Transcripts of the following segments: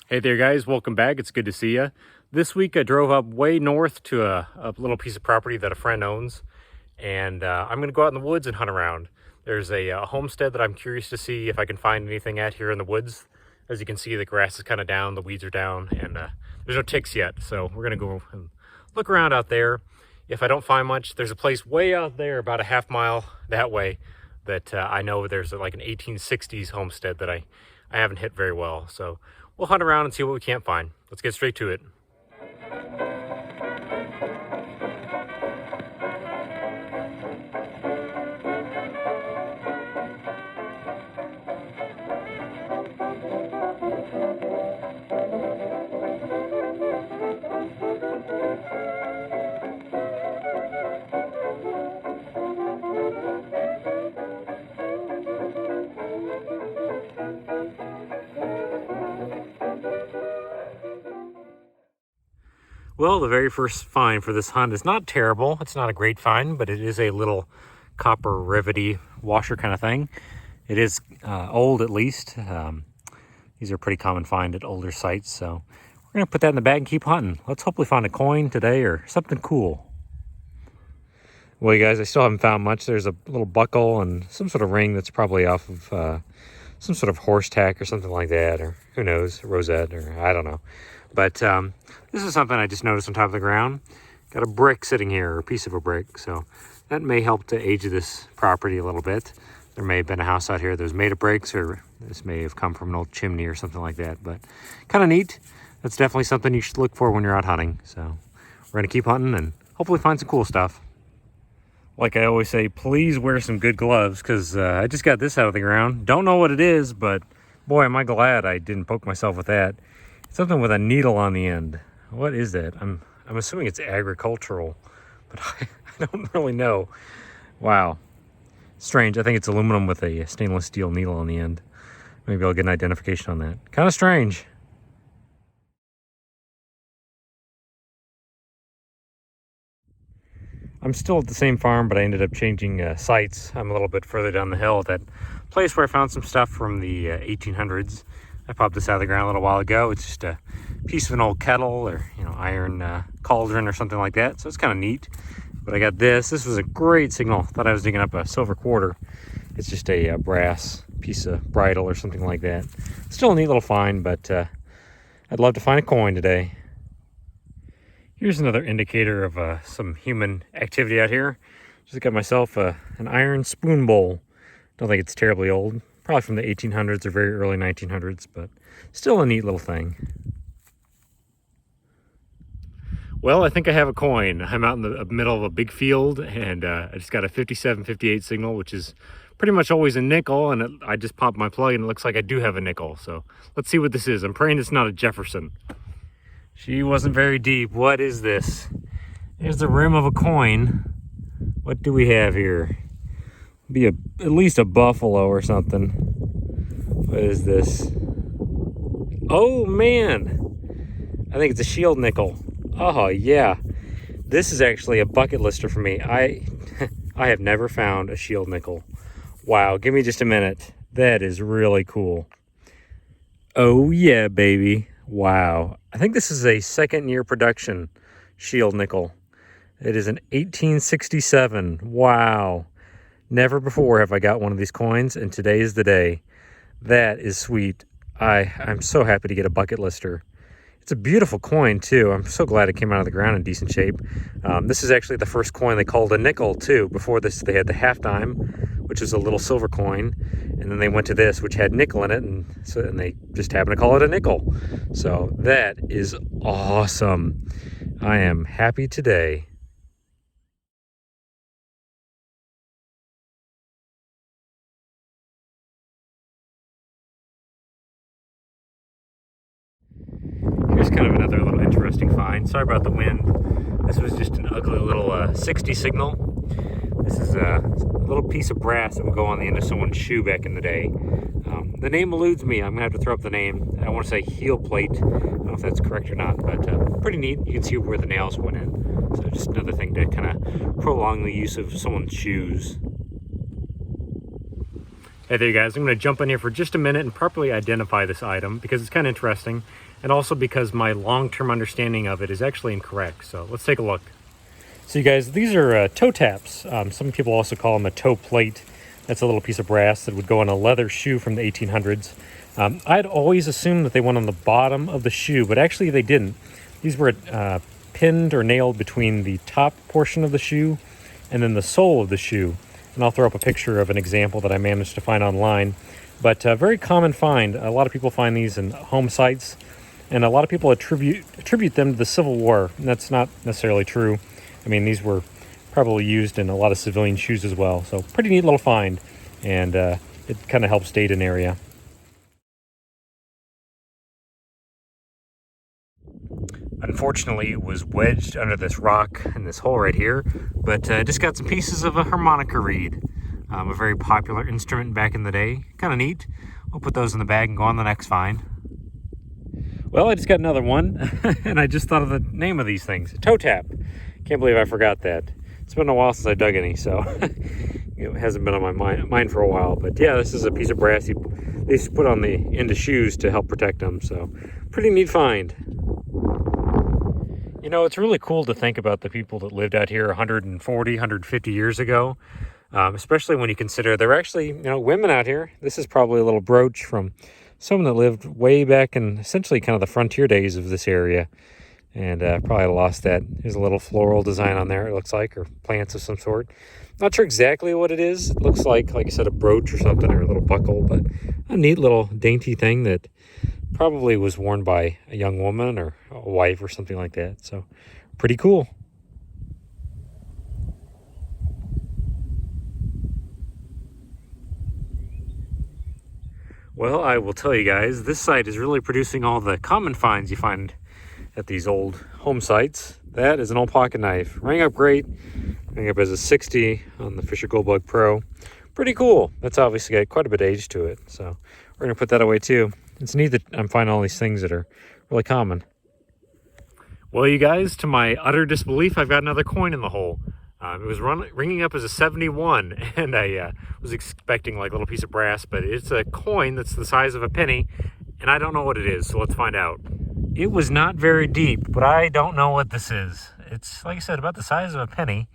Hey there guys, welcome back. It's good to see you. This week I drove up way north to a little piece of property that a friend owns, and I'm going to go out in the woods and hunt around. There's a homestead that I'm curious to see if I can find anything at here in the woods. As you can see, the grass is kind of down, the weeds are down, and there's no ticks yet, so we're going to go and look around out there. If I don't find much, there's a place way out there about a half mile that way that I know there's like an 1860s homestead that I haven't hit very well, so we'll hunt around and see what we can't find. Let's get straight to it. Well, the very first find for this hunt is not terrible. It's not a great find, but it is a little copper rivety washer kind of thing. It is old at least. These are pretty common find at older sites, so we're going to put that in the bag and keep hunting. Let's hopefully find a coin today or something cool. Well, you guys, I still haven't found much. There's a little buckle and some sort of ring that's probably off of some sort of horse tack or something like that, or who knows, rosette, or I don't know. But this is something I just noticed on top of the ground. Got a brick sitting here, or a piece of a brick, so that may help to age this property a little bit. There may have been a house out here that was made of bricks, or this may have come from an old chimney or something like that, but kind of neat. That's definitely something you should look for when you're out hunting. So we're going to keep hunting and hopefully find some cool stuff. Like I always say, please wear some good gloves, because I just got this out of the ground. Don't know what it is, but boy, am I glad I didn't poke myself with that. Something with a needle on the end. What is that? I'm assuming it's agricultural, but I don't really know. Wow. Strange. I think it's aluminum with a stainless steel needle on the end. Maybe I'll get an identification on that. Kind of strange. I'm still at the same farm, but I ended up changing sites. I'm a little bit further down the hill at that place where I found some stuff from the 1800s. I popped this out of the ground a little while ago. It's just a piece of an old kettle or, iron cauldron or something like that. So it's kind of neat. But I got this. This was a great signal. Thought I was digging up a silver quarter. It's just a brass piece of bridle or something like that. Still a neat little find, but I'd love to find a coin today. Here's another indicator of some human activity out here. Just got myself an iron spoon bowl. Don't think it's terribly old. Probably from the 1800s or very early 1900s, but still a neat little thing. Well, I think I have a coin. I'm out in the middle of a big field, and I just got a 5758 signal, which is pretty much always a nickel, and I just popped my plug, and it looks like I do have a nickel. So let's see what this is. I'm praying it's not a Jefferson. She wasn't very deep. What is this? There's the rim of a coin. What do we have here? Be at least a buffalo or something. What is this? Oh man, I think it's a shield nickel. Oh yeah, this is actually a bucket lister for me. I have never found a shield nickel. Wow, give me just a minute. That is really cool. Oh yeah, baby. Wow, I think this is a second year production shield nickel. It is an 1867. Wow. Never before have I got one of these coins, and today is the day. That is sweet. I'm so happy to get a bucket lister. It's a beautiful coin, too. I'm so glad it came out of the ground in decent shape. This is actually the first coin they called a nickel, too. Before this, they had the half dime, which is a little silver coin, and then they went to this, which had nickel in it, and they just happened to call it a nickel. So that is awesome. I am happy today. Here's kind of another little interesting find. Sorry about the wind. This was just an ugly little 60 signal. This is a little piece of brass that would go on the end of someone's shoe back in the day. The name eludes me. I'm going to have to throw up the name. I want to say heel plate. I don't know if that's correct or not, but pretty neat. You can see where the nails went in. So just another thing to kind of prolong the use of someone's shoes. Hey there, guys. I'm going to jump in here for just a minute and properly identify this item because it's kind of interesting. and also because my long-term understanding of it is actually incorrect. So let's take a look. So you guys, these are toe taps. Some people also call them a toe plate. That's a little piece of brass that would go on a leather shoe from the 1800s. I'd always assumed that they went on the bottom of the shoe, but actually they didn't. These were pinned or nailed between the top portion of the shoe and then the sole of the shoe. And I'll throw up a picture of an example that I managed to find online. But very common find. A lot of people find these in home sites, and a lot of people attribute them to the Civil War. And that's not necessarily true. I mean, these were probably used in a lot of civilian shoes as well. So pretty neat little find, and it kind of helps date an area. Unfortunately, it was wedged under this rock in this hole right here, but I just got some pieces of a harmonica reed, a very popular instrument back in the day. Kind of neat. We'll put those in the bag and go on the next find. Well, I just got another one, and I just thought of the name of these things. A toe tap. Can't believe I forgot that. It's been a while since I dug any, so it hasn't been on my mind for a while. But yeah, this is a piece of brass they used to put on the end of shoes to help protect them, so pretty neat find. You know, it's really cool to think about the people that lived out here 140, 150 years ago, especially when you consider there were actually, women out here. This is probably a little brooch from someone that lived way back in essentially kind of the frontier days of this area, and probably lost that. There's a little floral design on there, it looks like, or plants of some sort. Not sure exactly what it is. It looks like I said, a brooch or something, or a little buckle, but a neat little dainty thing that probably was worn by a young woman or a wife or something like that. So pretty cool. Well, I will tell you guys, this site is really producing all the common finds you find at these old home sites. That is an old pocket knife. Rang up great. Rang up as a 60 on the Fisher Goldbug Pro. Pretty cool. That's obviously got quite a bit of age to it. So we're going to put that away too. It's neat that I'm finding all these things that are really common. Well, you guys, to my utter disbelief, I've got another coin in the hole. It was ringing up as a 71, and I was expecting like a little piece of brass, but it's a coin that's the size of a penny, and I don't know what it is, so let's find out. It was not very deep, but I don't know what this is. It's, like I said, about the size of a penny.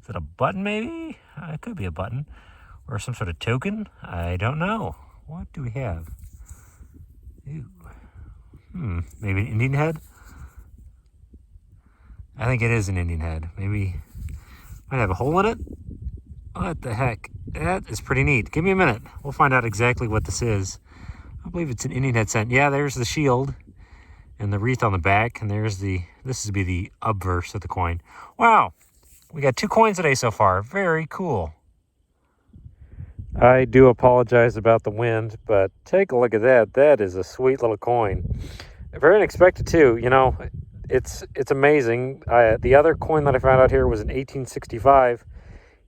Is it a button, maybe? It could be a button. Or some sort of token? I don't know. What do we have? Ooh. Maybe an Indian head? I think it is an Indian head. Maybe might have a hole in it? What the heck? That is pretty neat. Give me a minute. We'll find out exactly what this is. I believe it's an Indian head cent. Yeah, there's the shield and the wreath on the back, and this would be the obverse of the coin. Wow, we got 2 coins today so far. Very cool. I do apologize about the wind, but take a look at that. That is a sweet little coin. Very unexpected too. It's amazing. The other coin that I found out here was an 1865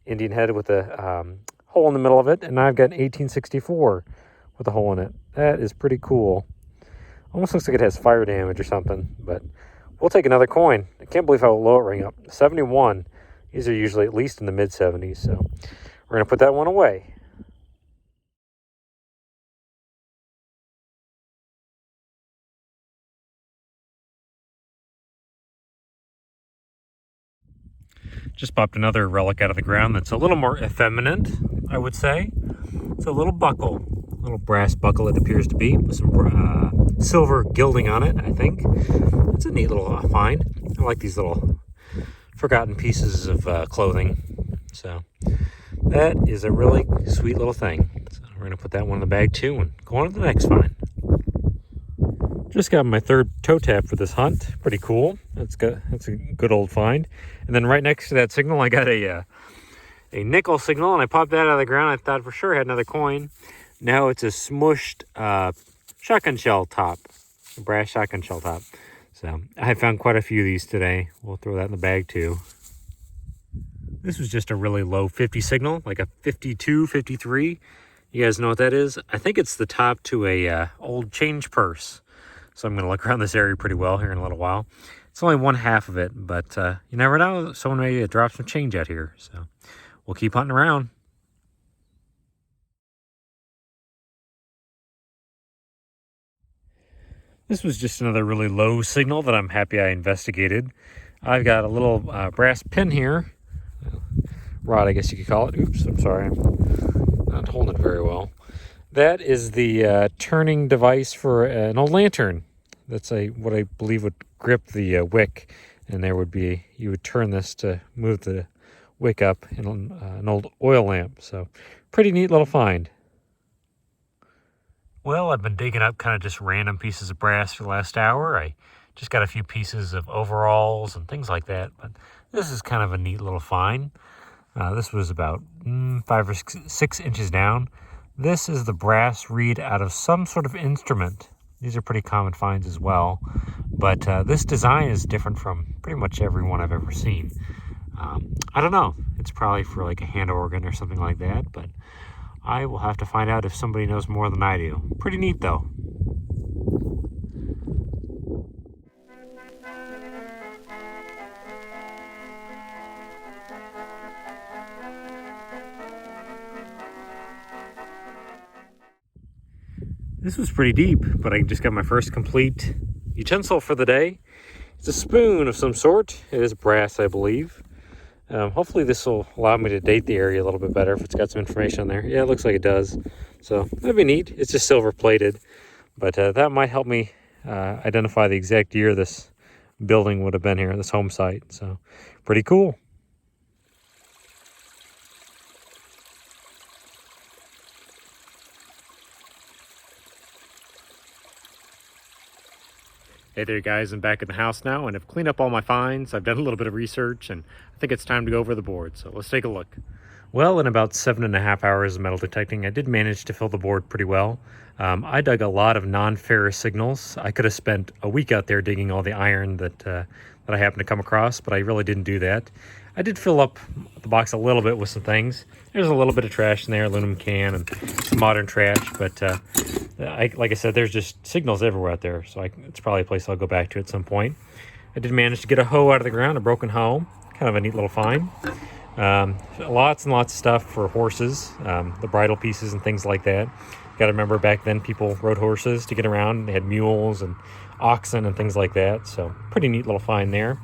Indian head with a hole in the middle of it, and I've got an 1864 with a hole in it. That is pretty cool. Almost looks like it has fire damage or something, but we'll take another coin. I can't believe how low it rang up. 71. These are usually at least in the mid-70s, so we're going to put that one away. Just popped another relic out of the ground that's a little more effeminate, I would say. It's a little buckle, a little brass buckle it appears to be, with some silver gilding on it, I think. It's a neat little find. I like these little forgotten pieces of clothing. So that is a really sweet little thing. So we're going to put that one in the bag too and go on to the next find. Just got my 3rd toe tap for this hunt. Pretty cool. That's a good old find. And then right next to that signal, I got a nickel signal, and I popped that out of the ground. I thought for sure I had another coin. Now it's a smushed shotgun shell top, a brass shotgun shell top. So I found quite a few of these today. We'll throw that in the bag too. This was just a really low 50 signal, like a 52, 53. You guys know what that is? I think it's the top to a old change purse. So I'm going to look around this area pretty well here in a little while. It's only 1/2 of it, but you never know. Someone may drop some change out here. So we'll keep hunting around. This was just another really low signal that I'm happy I investigated. I've got a little brass pin here. Rod, I guess you could call it. Oops, I'm sorry. I'm not holding it very well. That is the turning device for an old lantern. That's what I believe would grip the wick, and there would be, you would turn this to move the wick up in an old oil lamp. So pretty neat little find. Well, I've been digging up kind of just random pieces of brass for the last hour. I just got a few pieces of overalls and things like that, but this is kind of a neat little find. This was about 5 or 6 inches down. This is the brass reed out of some sort of instrument. These are pretty common finds as well, but this design is different from pretty much every one I've ever seen. I don't know. It's probably for like a hand organ or something like that, but I will have to find out if somebody knows more than I do. Pretty neat though. This was pretty deep, but I just got my first complete utensil for the day. It's a spoon of some sort. It is brass, I believe. Hopefully this will allow me to date the area a little bit better if it's got some information on there. Yeah, it looks like it does. So that'd be neat. It's just silver plated, but that might help me identify the exact year this building would have been here, this home site. So pretty cool. Hey there guys, I'm back in the house now and I've cleaned up all my finds. I've done a little bit of research and I think it's time to go over the board, so let's take a look. Well, in about 7.5 hours of metal detecting, I did manage to fill the board pretty well. I dug a lot of non-ferrous signals. I could have spent a week out there digging all the iron that I happened to come across, but I really didn't do that. I did fill up the box a little bit with some things. There's a little bit of trash in there, aluminum can and some modern trash, but like I said, there's just signals everywhere out there, so it's probably a place I'll go back to at some point. I did manage to get a hoe out of the ground, a broken hoe, kind of a neat little find. Lots and lots of stuff for horses, the bridle pieces and things like that. Got to remember back then people rode horses to get around. They had mules and oxen and things like that, so pretty neat little find there.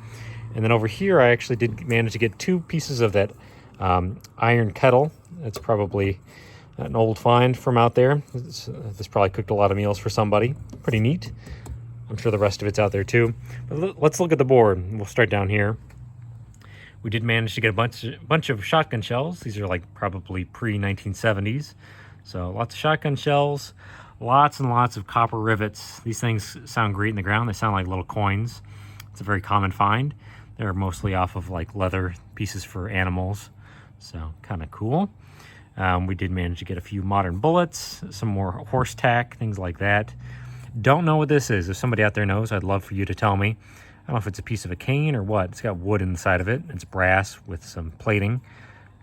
And then over here I actually did manage to get 2 pieces of that iron kettle. It's probably an old find from out there. This probably cooked a lot of meals for somebody. Pretty neat. I'm sure the rest of it's out there too. But let's look at the board. We'll start down here. We did manage to get a bunch of shotgun shells. These are like probably pre-1970s. So lots of shotgun shells, lots and lots of copper rivets. These things sound great in the ground. They sound like little coins. It's a very common find. They're mostly off of like leather pieces for animals. So kind of cool. We did manage to get a few modern bullets, some more horse tack, things like that. Don't know what this is. If somebody out there knows, I'd love for you to tell me. I don't know if it's a piece of a cane or what. It's got wood inside of it. It's brass with some plating.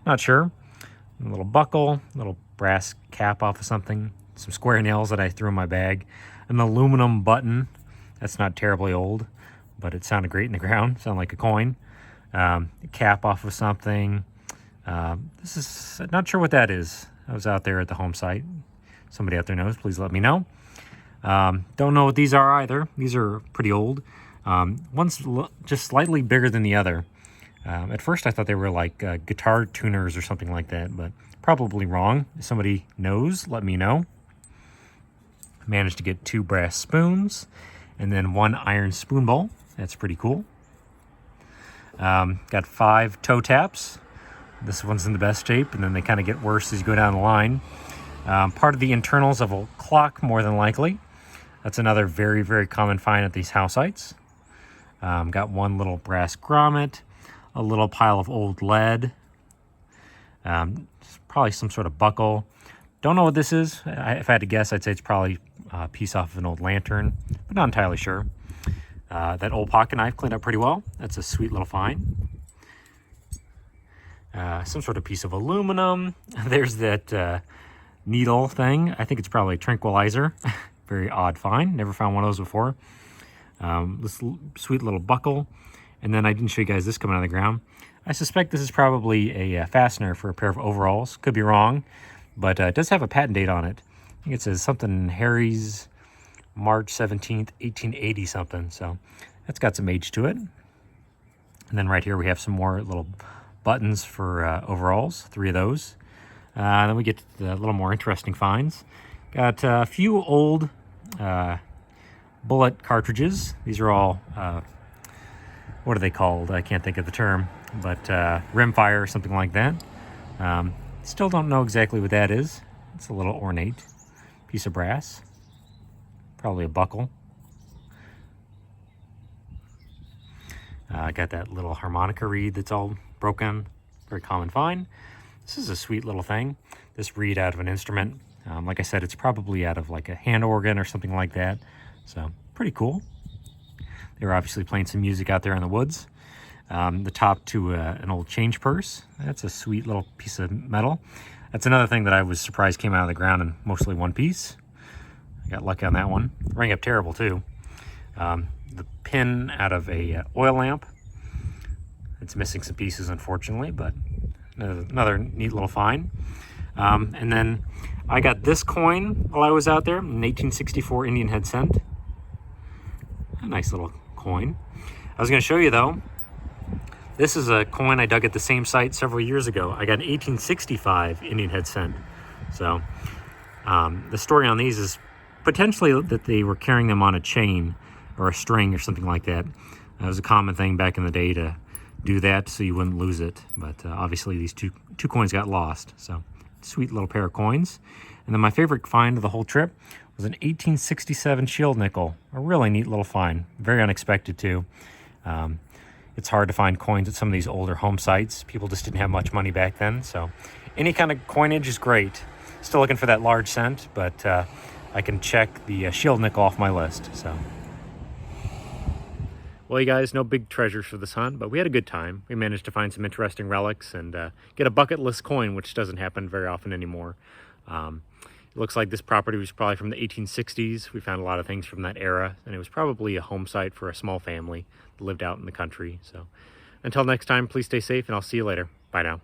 Not sure. A little buckle, a little brass cap off of something, some square nails that I threw in my bag, an aluminum button. That's not terribly old, but it sounded great in the ground. Sounded like a coin. Cap off of something. This is not sure what that is. I was out there at the home site. Somebody out there knows, please let me know. Don't know what these are either. These are pretty old. One's just slightly bigger than the other. At first I thought they were like guitar tuners or something like that, but probably wrong. If somebody knows, let me know. Managed to get 2 brass spoons and then 1 iron spoon bowl. That's pretty cool. Got 5 toe taps. This one's in the best shape, and then they kind of get worse as you go down the line. Part of the internals of a clock, more than likely. That's another very, very common find at these house sites. Got 1 little brass grommet, a little pile of old lead, probably some sort of buckle. Don't know what this is. If I had to guess, I'd say it's probably a piece off of an old lantern, but not entirely sure. That old pocket knife cleaned up pretty well. That's a sweet little find. Some sort of piece of aluminum. There's that needle thing. I think it's probably a tranquilizer. Very odd find. Never found one of those before. This sweet little buckle. And then I didn't show you guys this coming out of the ground. I suspect this is probably a fastener for a pair of overalls. Could be wrong, but it does have a patent date on it. I think it says something Harry's March 17th, 1880 something. So that's got some age to it. And then right here we have some more little buttons for overalls, 3 of those. Then we get to the little more interesting finds. Got a few old bullet cartridges. These are all, what are they called? I can't think of the term, but rimfire or something like that. Still don't know exactly what that is. It's a little ornate piece of brass. Probably a buckle. I got that little harmonica reed that's all broken. Very common find. This is a sweet little thing. This reed out of an instrument. Like I said, it's probably out of like a hand organ or something like that. So pretty cool. They were obviously playing some music out there in the woods. The top to an old change purse. That's a sweet little piece of metal. That's another thing that I was surprised came out of the ground in mostly one piece. I got lucky on that one. Rang up terrible too. The pin out of a oil lamp. It's missing some pieces, unfortunately, but another neat little find. And then I got this coin while I was out there, an 1864 Indian head cent. A nice little coin. I was going to show you though, this is a coin I dug at the same site several years ago. I got an 1865 Indian head cent. So the story on these is potentially that they were carrying them on a chain or a string or something like that. That was a common thing back in the day to do that so you wouldn't lose it. But obviously these two coins got lost. So sweet little pair of coins. And then my favorite find of the whole trip was an 1867 shield nickel. A really neat little find. Very unexpected too. It's hard to find coins at some of these older home sites. People just didn't have much money back then. So any kind of coinage is great. Still looking for that large cent, but I can check the shield nickel off my list. So. Well, you guys, no big treasures for this hunt, but we had a good time. We managed to find some interesting relics and get a bucket list coin, which doesn't happen very often anymore. It looks like this property was probably from the 1860s. We found a lot of things from that era, and it was probably a home site for a small family that lived out in the country. So until next time, please stay safe, and I'll see you later. Bye now.